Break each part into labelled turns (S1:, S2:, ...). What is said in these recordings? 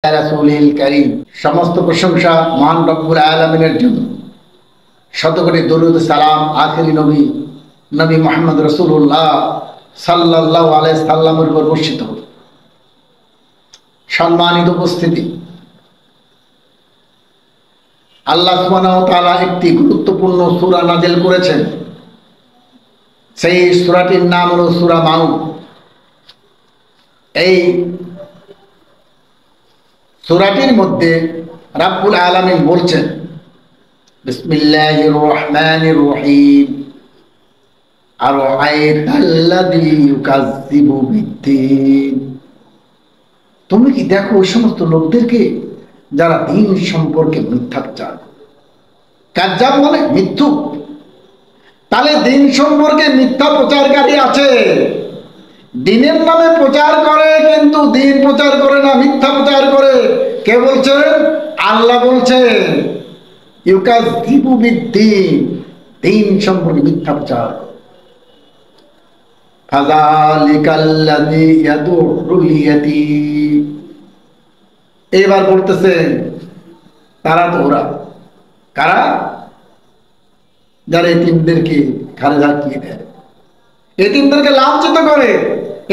S1: রাসূলিল কারীম। সমস্ত প্রশংসা মহান রব্বুল আলামিনের জন্য। শতকোটি দরুদ সালাম আখিরি নবী নবী মুহাম্মদ রাসূলুল্লাহ সাল্লাল্লাহু আলাইহি সাল্লামের উপর বর্ষিত হোক। সম্মানিত উপস্থিতি, আল্লাহ সুবহানাহু ওয়া তাআলা একটি গুরুত্বপূর্ণ সূরা নাযিল করেছেন। সেই সূরাটির নাম হলো সূরা মাউদ। এই সূরাটির মধ্যে রব্বুল আলামিন বলছেন, বিসমিল্লাহির রহমানির রহিম, আরাআইতাল্লাযী ইউকাযযিবু বিদ্দীন। তুমি কি দেখো ওই সমস্ত লোকদেরকে যারা দিন সম্পর্কে মিথ্যাচার। কাযযাব মানে মিথ্যুক। তাহলে দিন সম্পর্কে মিথ্যা প্রচারকারী আছে, দিনের নামে প্রচার করে কিন্তু দিন প্রচার করে না, মিথ্যা প্রচার করে। কে বলছেন? আল্লাহ বলছেন ইউকাযযিবু বিদ্দীন, দিন সম্পর্কে মিথ্যা প্রচার। ফাযালিকাল্লাযী ইয়াদুরুল ইয়াতীম। এবার বলতেছেন তারা তো ওরা কারা? যারা এতিমদেরকে ঘাড়ে ধাক্কিয়ে দেয়, এতিমদেরকে লাঞ্ছিত করে,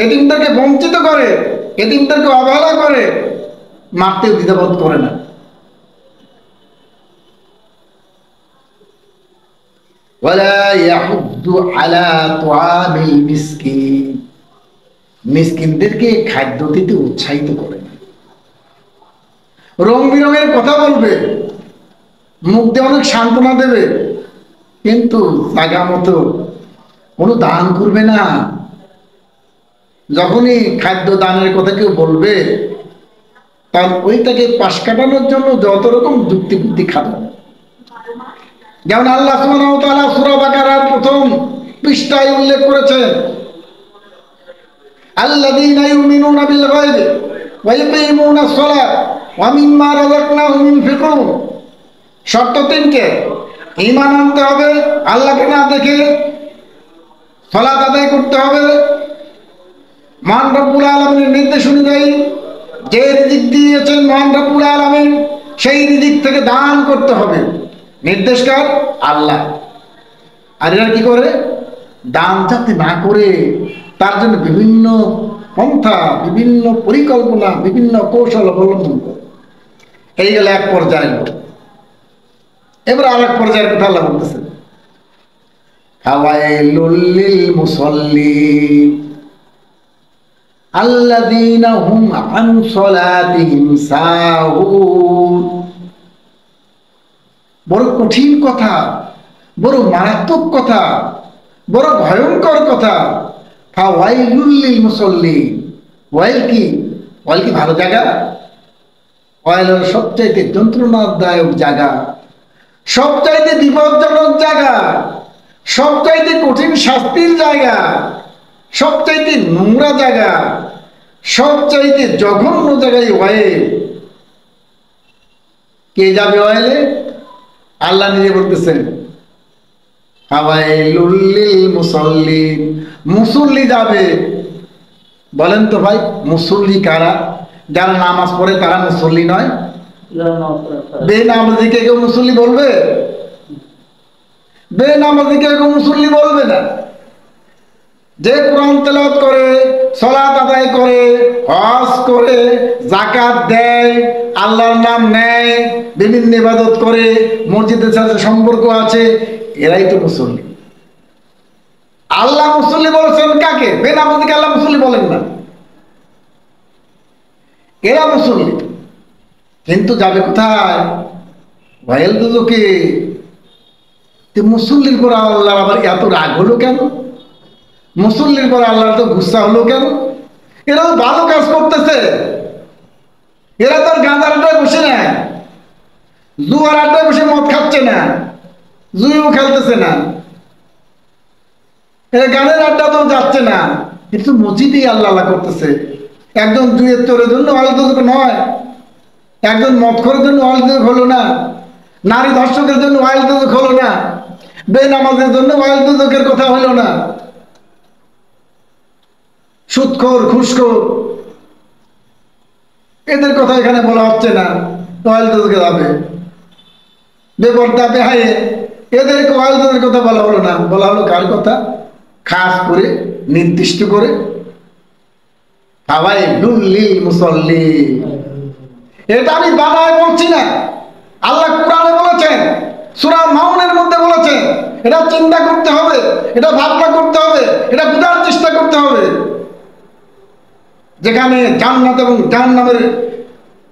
S1: এতিমদেরকে বঞ্চিত করে, এতিমদেরকে অবহেলা করে, মারতেও দ্বিধাবোধ করে না। ওয়ালা ইয়াহুদ্দু আলা তুআমিল মিসকিন। মিসকিনদেরকে খাদ্য দিতে উৎসাহিত করে না। রং বিরঙের কথা বলবে, মুখ দিয়ে অনেক সান্ত্বনা দেবে, কিন্তু জায়গা মতো কোনো দান করবে না। যখনই খাদ্য দানের কথা কেউ বলবে, তার ওইটাকে পাশ কাটানোর জন্য যত রকম যুক্তি বুদ্ধি খাটাবে। যেমন আল্লাহ সুবহানাহু ওয়া তাআলা সূরা বাকারার প্রথম পৃষ্ঠায় উল্লেখ করেছেন, আল্লাযীনা ইউমিনুনা বিল গায়বি ওয়া ইউকিমুনাস সালাত ওয়া মিম্মা রাযাকনাহুম ইউনফিকুন। শর্ত তিনটে: ঈমান আনতে হবে, আল্লাহকে না দেখে সালাত আদায় করতে হবে, মহান রব্বুল আলামিনের নির্দেশ অনুযায়ী যে রিজিক দিয়েছেন মহান রব্বুল আলামিন, সেই রিজিক থেকে দান করতে হবে। নির্দেশ কার? আল্লাহ। আর এরা কি করে? দান যাতে না করে তার জন্য বিভিন্ন পন্থা, বিভিন্ন পরিকল্পনা, বিভিন্ন কৌশল অবলম্বন করে। এই গেল এক পর্যায়ের লোক। এবার আর এক পর্যায়ের কথা আল্লাহ বলতেছেন, ফাওয়াইলুল লিল মুসাল্লিন আল্লাযীনা হুম আন সালাতিহিম সাহুন। বড় কঠিন কথা, বড় মারাত্মক কথা, বড় ভয়ঙ্কর কথা। ফাওয়াইলুল লিল মুসাল্লিন। ওয়াইল কি? ওয়াইল কি ভালো জায়গা? ওয়াইল হলো সবচাইতে যন্ত্রণাদায়ক জায়গা, সবচাইতে বিপজ্জনক জায়গা, সবচাইতে কঠিন শাস্তির জায়গা, সবচাইতে নোংরা জায়গা, সবচাইতে জঘন্য জায়গায় ওয়াইল। কে যাবে ওয়াইলে? আল্লাহ নিজে বলতেছেন ফাওয়াইলুল লিল মুসাল্লিন। মুসল্লি যাবে। বলেন তো ভাই, মুসল্লি কারা? যারা নামাজ পড়ে তারা মুসল্লি নয়? বেনামাজিকে কেউ মুসল্লি বলবে? বেনামাজিকে কেউ মুসল্লি বলবে না। যে কোরআন তেলাওয়াত করে, সালাত আদায় করে, হজ করে, যাকাত দেয়, আল্লাহর নাম নেয়, বিভিন্ন ইবাদত করে, মসজিদের সাথে সম্পর্ক আছে, এরাই তো মুসল্লি। আল্লাহ মুসল্লি বলেছেন কাকে? বেনামাজিকে আল্লাহ মুসল্লি বলেন না। এরা মুসল্লি, কিন্তু যাবে কোথায়? ওয়াইল দুজকে। মুসল্লির পর আল্লাহ আবার এত রাগ হলো কেন? মুসল্লির পর আল্লাহ তো গুসা হলো কেন? এরা তো ভালো কাজ করতেছে। এরা তো গাঁজার আড্ডায় বসে না, জুয়ার আড্ডায় বসে মদ খাচ্ছে না, জুয়ও খেলতেছে না, এরা গানের আড্ডা তো যাচ্ছে না। কিন্তু মসজিদেই আল্লাহ আল্লাহ করতেছে। একজন জুয়ের চোরের জন্য ওয়াইল দুজক নয়, একজন মদখোরের জন্য ওয়াইল দুজক হলো না, নারী ধর্ষকের জন্য ওয়াইল দুজক হলো না, বেনামাজের জন্য ওয়াইল দুজকের কথা হলো না, সুদখোর, ঘুষখোর, এদের কথা এখানে বলা হচ্ছে না, ওয়াইলদেরকে যাবে বেপর্দা বেহায়ে, এদেরকে ওয়াইলদের কথা বলা হলো না, বলা হলো কার কথা? খাস করে নির্দিষ্ট করে ফাওয়াইলুল লিল মুসাল্লিন। এটা আমি বানায় বলছি না, আল্লাহ কোরআনে বলেছেন, সূরা মাউনের মধ্যে বলেছেন। এটা চিন্তা করতে হবে, এটা ভাবনা করতে হবে, এটা বোঝার চেষ্টা করতে হবে। যেখানে জান্নাত এবং জাহান্নামের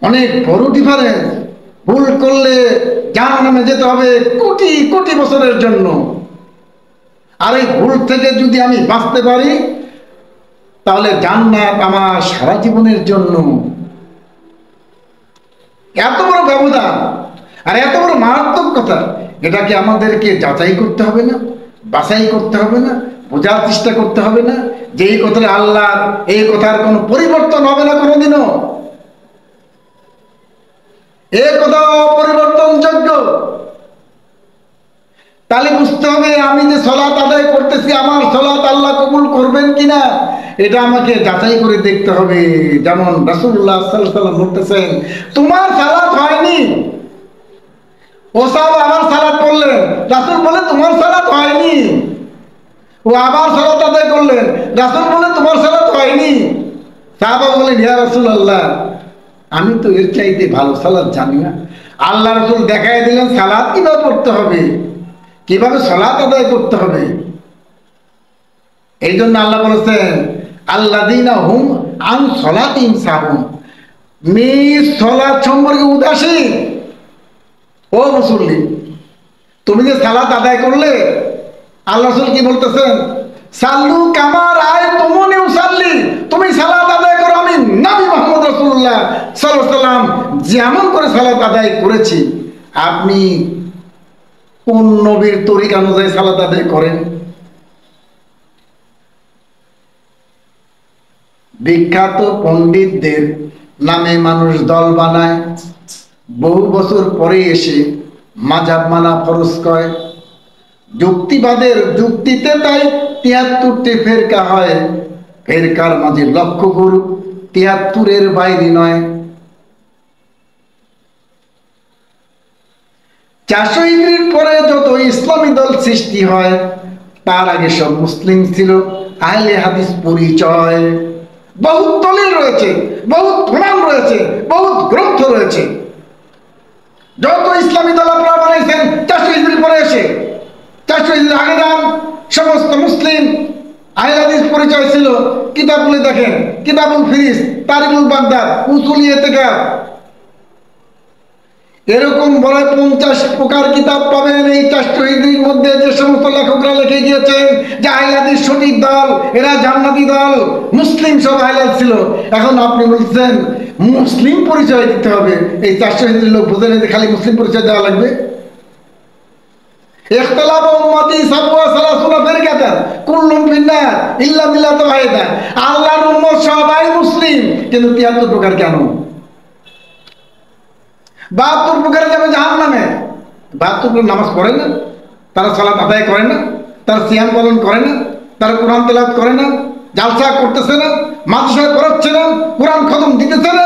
S1: অনেক বড় ডিফারেন্স, ভুল করলে জাহান্নামে যেতে হবে কোটি কোটি বছরের জন্য। আর এই ভুল থেকে যদি আমি বাঁচতে পারি তাহলে জান্নাত আমার সারা জীবনের জন্য। এত বড় ব্যবধান আর এত বড় মারাত্মক কথা, এটাকে আমাদেরকে যাচাই করতে হবে না, বাছাই করতে হবে না, বোঝার চেষ্টা করতে হবে না যে এই কথাটা আল্লাহ, এই কথার কোনো পরিবর্তন হবে না কোনোদিনও, এই কথা অপরিবর্তনযোগ্য। তাহলে বুঝতে হবে আমি যে সালাত আদায় করতেছি, আমার সালাত আল্লাহ কবুল করবেন কিনা এটা আমাকে যাচাই করে দেখতে হবে। যেমন রাসূলুল্লাহ সাল্লাল্লাহু আলাইহি ওয়াসাল্লাম বলতেছেন, তোমার সালাত হয়নি, ও সাহাবা আবার সালাত পড়লেন, রাসূল বলে তোমার সালাত হয়নি। ও আবার সালাত আদায় করলেন, রাসূল বলে তোমার সালাত হয়নি। সাহাবা বলেন, ইয়া রাসূলুল্লাহ, আমি তো এর চাইতে ভালো সালাত জানি না। আল্লাহ রাসূল দেখায় দিলেন সালাত কিভাবে পড়তে হবে, কিভাবে সালাত আদায় করতে হবে। এই জন্য আল্লাহ বলেছেন, আল্লাযীনা হুম আন সালাতিহিম সাহুন, নিজ সালাত সম্পর্কে উদাসীন। ও মুসল্লি, তুমি যে সালাত আদায় করলে, আল্লাহ রাসূল কি বলতেছেন? সাল্লু কামা রাআইতুমুনি উসাল্লি, তুমি সালাত আদায় করো আমি নবী মুহাম্মদ রাসূলুল্লাহ সাল্লাল্লাহু আলাইহি ওয়াসাল্লাম যেমন করে সালাত আদায় করেছি, আপনি কোন নবীর তরিকা অনুযায়ী সালাত আদায় করেন? বিখ্যাত পণ্ডিতদের নামে মানুষ দল বানায়, বহু বছর পরে এসে মাযহাব মানা ফরজ করে। যুক্তিবাদের যুক্তিতে তাই ৭৩টি ফেরকা হয়, ফেরকার মাঝে লক্ষ্য গুরু ৭৩-এর বাইরে নয়। ৪০০ হিজরির পরে যত ইসলামী দল সৃষ্টি হয়, তার আগে সব মুসলিম ছিল, আহলে হাদিস পরিচয়। বহুত দলিল রয়েছে, বহুত প্রমাণ রয়েছে, বহুত গ্রন্থ রয়েছে। যত ইসলামী দল আপনারা বানাইছেন ৪০০ হিজরির পরে এসে, ৪০০ হিজরির আগে যান, সমস্ত মুসলিম আহলে হাদিস পরিচয় ছিল। কিতাবগুলি দেখেন, কিতাবুল ফিরিস, তারিকুল বাগদাদ, উসুল ইতিকাদ, এরকম বড় 50 প্রকার কিতাব পাবেন এই ৪০০ হিজরির মধ্যে। যে সমস্ত লেখকরা লিখে গিয়েছেন যে আহলে হাদিস সঠিক দল, এরা জান্নাতি দল, মুসলিম সব আহলে হাদিস ছিল। এখন আপনি বলছেন মুসলিম পরিচয় দিতে হবে। এই ৪০০ হিজরির লোক বুঝে নিতে খালি মুসলিম পরিচয় দেওয়া লাগবে? ইখতিলাফ উম্মতি সাবওয়া সালাসুনা ফিরকাতান কুল্লুম ফিন্নার ইল্লা মিল্লাত ওয়াহিদা। আল্লাহর উম্মত সবাই মুসলিম, কিন্তু ৭৩ প্রকার কেন? ৭২ প্রকারে যাবে জাহান্নামে। ৭২ প্রকার নামাজ পড়ে না, তারা সালাত আদায় করে না, তারা সিয়াম পালন করে না, তারা কোরআন তেলাওয়াত করে না, জালসা করতেছে না, মাদ্রাসায় পড়াচ্ছে না, কোরআন খতম দিতেছে না,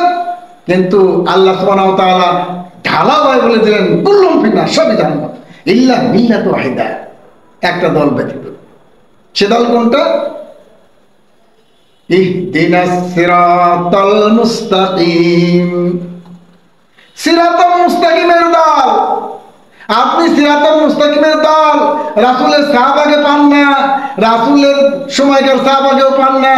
S1: কিন্তু আল্লাহ সুবহানাহু ওয়া তাআলা ঢালাওভাবে বলে দিলেন কুল্লুম ফিন্নার, সবই জাহান্নাম ইল্লা মিল্লাত ওয়াহিদা, একটা দল ব্যতীত। সে দল কোনটা? ইহদিনাস সিরাতাল মুস্তাকিম, সিরাতাল মুস্তাকিমের দল। আপনি সিরাতাল মুস্তাকিমের দল রাসূলের সাহাবাকে পান না, রাসূলের সময়কার সাহাবাকেও পান না,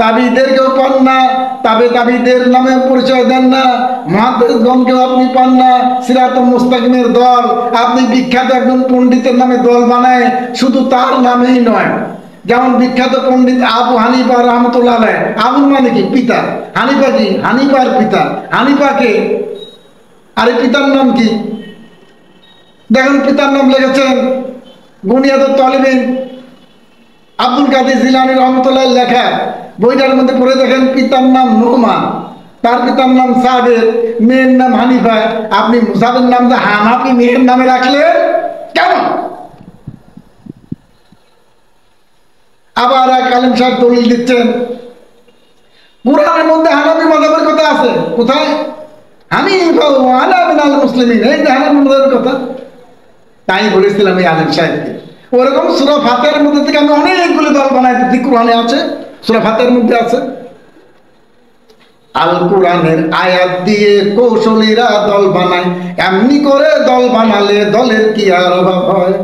S1: তাবিঈদেরকেও পান না, তাবিঈদের নামে পরিচয় দেন না, মুহাদ্দিসগণকেও আপনি পান না। সিরাতাল মুস্তাকিমের দল আপনি বিখ্যাত একজন পণ্ডিতের নামে দল বানায়, শুধু তার নামেই নয়। যেমন বিখ্যাত পণ্ডিত আবু হানিফা রাহমাতুল্লাহ আলাইহি, আবুল মানে কি? পিতা। হানিফা কি? হানিফার পিতা। হানিফাকে আরে পিতার নাম কি? দেখুন পিতার নাম লিখেছেন বুনিয়াদুত তালিবিন আব্দুল কাদের জিলানী রহমতুল্লাহ লেখা বইটার মধ্যে পড়ে দেখেন পিতার নাম নোমান, তার পিতার নাম সাবের, মেয়ের নাম হানিফা। আপনি মুসাবের নাম যে হানাফি মেয়ের নামে রাখলেন কেন? আবার এক আলেম সাহেব দলিল দিচ্ছেন কুরআনের মধ্যে হানাফি মাযহাবের কথা আছে, কোথায়? হানিফা ওয়া আনা মিনাল মুসলিমিন, এই যে হানাফি মাযহাবের কথা। তাই বলেছিলাম এই আলেম সাহেবকে, ওরকম সূরা ফাতিহার মধ্যে থেকে আমি অনেকগুলো দল বানাই দিচ্ছি, কোরআনে আছে, সূরা ফাতিহার মধ্যে আছে। আল কোরআনের আয়াত দিয়ে কৌশলীরা দল বানায়, এমনি করে দল বানালে দলের কি আর অভাব হয়?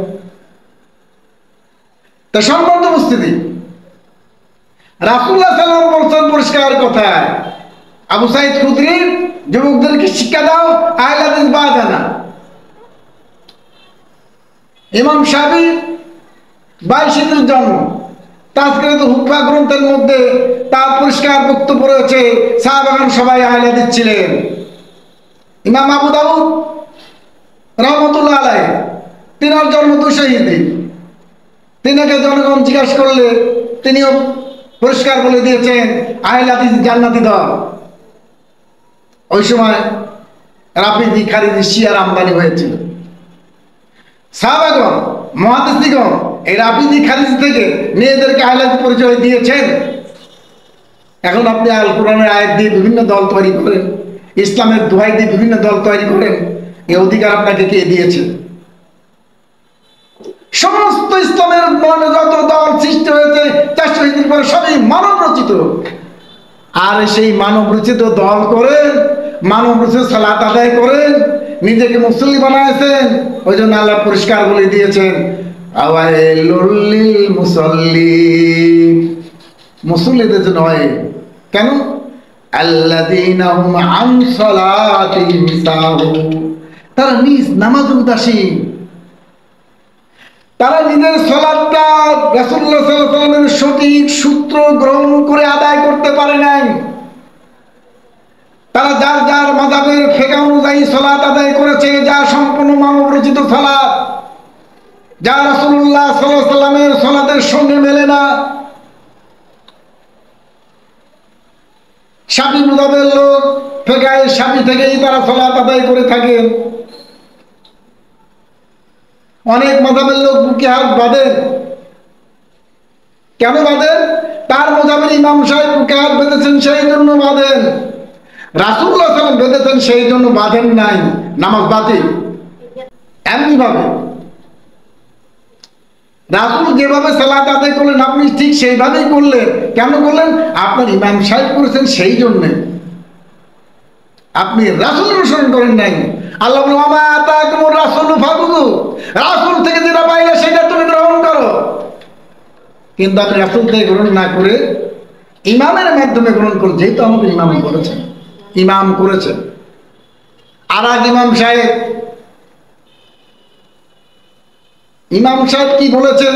S1: তা সম্মানিত উপস্থিতি, রাসূলুল্লাহ সাল্লাল্লাহু আলাইহি ওয়াসাল্লাম বলছেন পরিষ্কার কথা, আবু সাঈদ খুদরি, যুবকদেরকে শিক্ষা দাও আহলে হাদিস বাদানা। ইমাম শাফি 22 হিজরির জন্ম, তাজকিরাতুল হুফাজ গ্রন্থের মধ্যে তার পরিষ্কার বক্তব্য রয়েছে, সাহাবাগণ সবাই আহলে হাদিস ছিলেন। ইমাম আবু দাউদ রাহমাতুল্লাহ আলাইহি, তিনার জন্ম 200 হিজরি। তিনাকে জনগণ জিজ্ঞাসা করলে তিনিও পরিষ্কার বলে দিয়েছেন আহলে হাদিস জান্নাতি দল। ওই সময় রাফিজি, খারিজি, শিয়ার আমদানি হয়েছিল। সাহাবাগণ, মুহাদ্দিসগণ এই রাফিজি, খারিজি থেকে নিজেদেরকে আহলে হাদিস পরিচয় দিয়েছেন। এখন আপনি আল কোরআনের আয়াত দিয়ে বিভিন্ন দল তৈরি করেন, ইসলামের দোহাই দিয়ে বিভিন্ন দল তৈরি করেন, এই অধিকার আপনাকে কে দিয়েছে? সমস্ত ইসলামের যত দল সৃষ্টি হয়েছে 400 হিজরির পরে সবই মানব রচিত। আর সেই মানব রচিত দল করেন, মানব রচিত সালাত আদায় করেন, নিজেকে মুসল্লি বানাইছেন। ওই জন্য আল্লাহ পরিষ্কার বলে দিয়েছেন আওয়াইলুল লিল মুসাল্লিন, মুসল্লিদের জন্য হয়। কেন? আল্লাযীনা হুম আন সালাতিহিম সাহুন, তারা নিজ নামাজ উদাসীন, তারা নিজের সালাতটা রাসূলুল্লাহ সাল্লাল্লাহু আলাইহি ওয়াসাল্লামের সঠিক সূত্র গ্রহণ করে আদায় করতে পারে নাই। তারা যার যার মাযহাবের ফিকহ অনুযায়ী সালাত আদায় করেছে, যা সম্পূর্ণ মানব রচিত সালাত, যা রাসূলুল্লাহ সাল্লাল্লাহু আলাইহি ওয়াসাল্লামের সালাতের সঙ্গে মেলে না। শাফি মাযহাবের লোক ফিকহে শাফি থেকেই তারা সালাত আদায় করে থাকেন। অনেক মাযহাবের লোক বুকে হাত বাঁধেন। কেন বাঁধেন? তার মাযহাবের ইমাম সাহেব বুকে হাত বেঁধেছেন, সেই জন্য বাঁধেন। রাসূলুল্লাহ সাল্লাল্লাহু আলাইহি ওয়াসাল্লাম বেঁধেছেন, সেই জন্য বাঁধেন নাই, নামাজ বাতিল। এমনি ভাবে রাসূল যেভাবে সালাত আদায় করলেন আপনি ঠিক সেইভাবেই করলেন। কেন করলেন? আপনার ইমাম সাহেব করেছেন, সেই জন্য। আপনি রাসূল অনুসরণ করেন নাই। আল্লাহ বলেন ওয়া মা আতাকুমুর রাসূলু ফাখুযু, রাসূল থেকে যেটা পাইলে সেটা তুমি গ্রহণ করো। কিন্তু আপনি রাসূল থেকে গ্রহণ না করে ইমামের মাধ্যমে গ্রহণ করুন, যেহেতু আমাদের ইমাম করেছেন, ইমাম করেছেন। আর এক ইমাম সাহেব কি বলেছেন?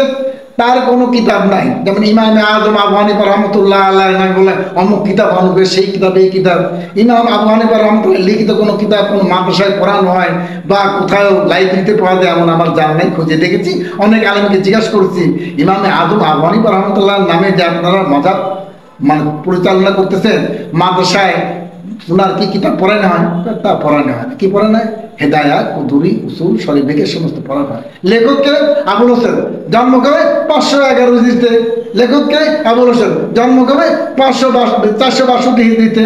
S1: তার কোনো কিতাব নাই। যেমন ইমামে আযম আবু হানিফা রাহমাতুল্লাহ আলাইহি বলেন অমুক কিতাব আনবে, সেই কিতাব, এই কিতাব। ইমাম আবু হানিফা রাহমাতুল্লাহ লিখিত কোনো কিতাব কোনো মাদ্রাসায় পড়ানো হয় বা কোথাও লাইব্রেরিতে পাওয়া যায় এমন আমার জানা নাই, খুঁজে দেখেছি। অনেক আলেমকে জিজ্ঞাসা করছি, ইমামে আযম আবু হানিফা রাহমাতুল্লাহ নামে যে আপনারা মাযহাব মানে পরিচালনা করতেছেন, মাদ্রাসায় ওনার কি কিতাব পড়ানো হয়? তা পড়ানো হয়। কি পড়ানো হয়? হেদায়াত, কুদুরি, উসুল, শরীফের সমস্ত পড়ানো হয়। লেখককে আবুল হোসেন, জন্ম কবে 511 হিজরিতে। লেখককে আবুল হোসেন, জন্ম কবে 462 হিজরিতে।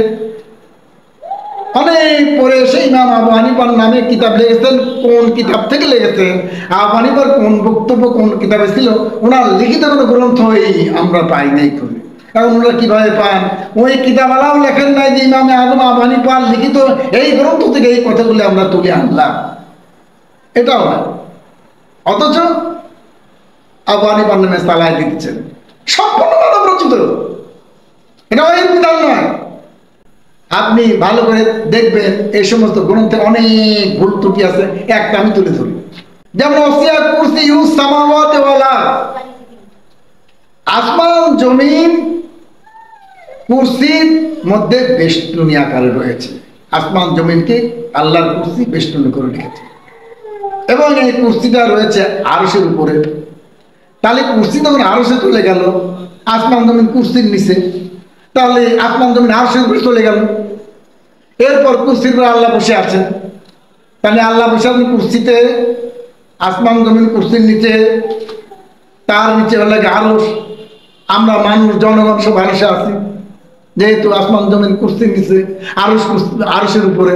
S1: অনেক পরে সেই ইমাম আবু হানিফার নামে কিতাব লিখেছেন। কোন কিতাব থেকে লিখেছেন, আবু হানিফার কোন বক্তব্য কোন কিতাবে ছিল, ওনার লিখিত কোনো গ্রন্থই আমরা পাই নাই খুঁজে। এখন ওনারা কিভাবে পান? ওই কিতাবওয়ালাও লেখেন নাই যে ইমামে আযম আবু হানিফার লিখিত এই গ্রন্থ থেকে এই কথাগুলো আমরা তুলে আনলাম, এটাও না। অথচ আবু হানিফার নামে চালায় দিচ্ছেন, সম্পূর্ণ মানব রচিত। এটা ওই বিধান নয়। আপনি ভালো করে দেখবেন এই সমস্ত গ্রন্থে অনেক ভুল ত্রুটি আছে। একটা আমি তুলে ধরি, যেমন ওয়াসিয়া কুরসিয়ুস সামাওয়াতি ওয়াল আরদ, আসমান জমিন কুরসির মধ্যে বেষ্টনী আকারে রয়েছে। আসমান জমিনকে আল্লাহর কুরসি বেষ্টনী করে রেখেছে এবং এই কুরসিটা রয়েছে আরশের উপরে। তাহলে কুরসি যখন আরশে চলে গেল, আসমান জমিন কুরসির নিচে, তাহলে আসমান জমিন আরশের উপরে চলে গেল। এরপর কুরসির উপরে আল্লাহ বসে আছেন। তাহলে আল্লাহ বসে আছেন কুরসিতে, আসমান জমিন কুরসির নিচে, তার নিচে হলে আরশ। আমরা মানুষ জনগণ সব আরশে আছি। যেহেতু আসমান জমিন কুরসির নিচে, আরশের উপরে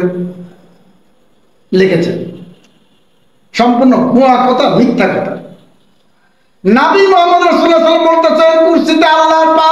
S1: লিখেছেন। সম্পূর্ণ ভুয়া কথা, মিথ্যা কথা। নবী মুহাম্মদ রাসূলুল্লাহ সাল্লাল্লাহু আলাইহি ওয়াসাল্লাম বলতেছেন কুরসিতে আল্লাহর পা